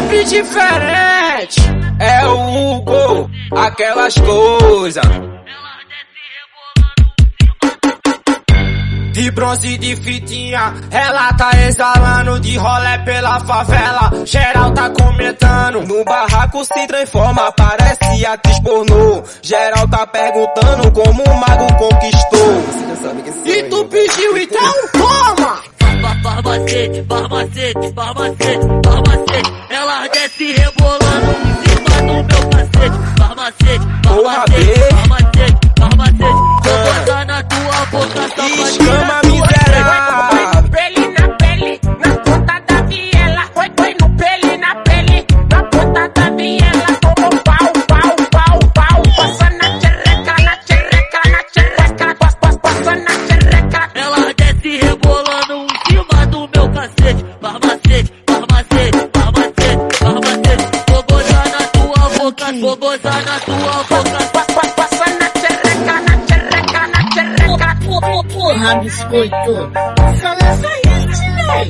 sempre diferente. É o Hugo, aquelas coisas. De bronze e de fitinha, ela tá exalando de rolé pela favela. Geral tá comentando, no barraco se transforma, parece atriz pornô. Geral tá perguntando como o mago conquistou. E tu pediu, então toma! Barbacete, barbacete, barbacete, barbacete. Ela desce rebolando em cima do meu cacete. Barbacete, barbacete, barbacete, barbacete. Vou botar na tua boca, escama miserável. Pele na pele, na ponta da viela. Foi no pele na pele, na ponta da viela. Como pau, pau, pau, pau. Passa na tchereca, na tchereca, na tchereca. Passa na tchereca. Ela desce rebolando em cima do meu cacete. Barbacete, barbacete, barbacete, barbacete. Vou gozar na tua boca, vou gozar na tua boca. Passa na tchereca, na tchereca, na tchereca. Porra, biscoito, só lança hit, véi.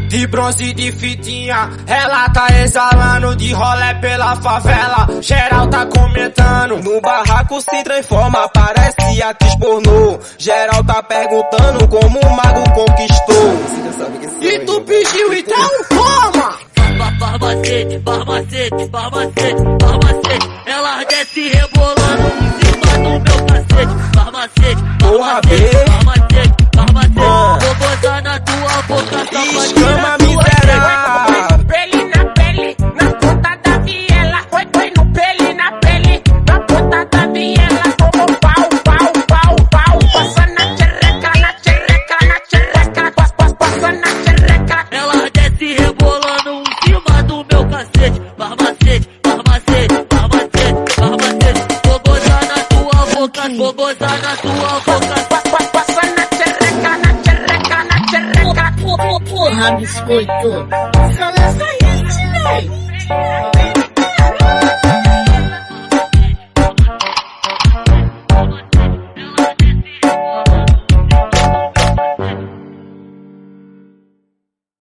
De bronze e de fitinha, ela tá exalando de rolé pela favela. Geral tá comentando, no barraco se transforma, parece atriz pornô. Geral tá perguntando como o mago conquistou. E tu pediu, então toma! Barbacete, barbacete, barbacete, barbacete. Ela desce rebolando em cima do meu cacete. Barbacete, barbacete, barbacete, barbacete. Vou botar na tua boca, escama miserável. Pele na pele, na ponta da viela. Foi no pele na pele, na ponta da viela. Como pau, pau, pau, pau. Passa na tchereca, na tchereca, na tchereca. Passa na tchereca. Ela desce rebolando em cima do meu cacete. Barbacete, barbacete, barbacete, barbacete. Vou gozar na tua boca, vou gozar na tua boca. Passa na tchereca, na tchereca, na tchereca. Porra, biscoito, só lança hit, véi.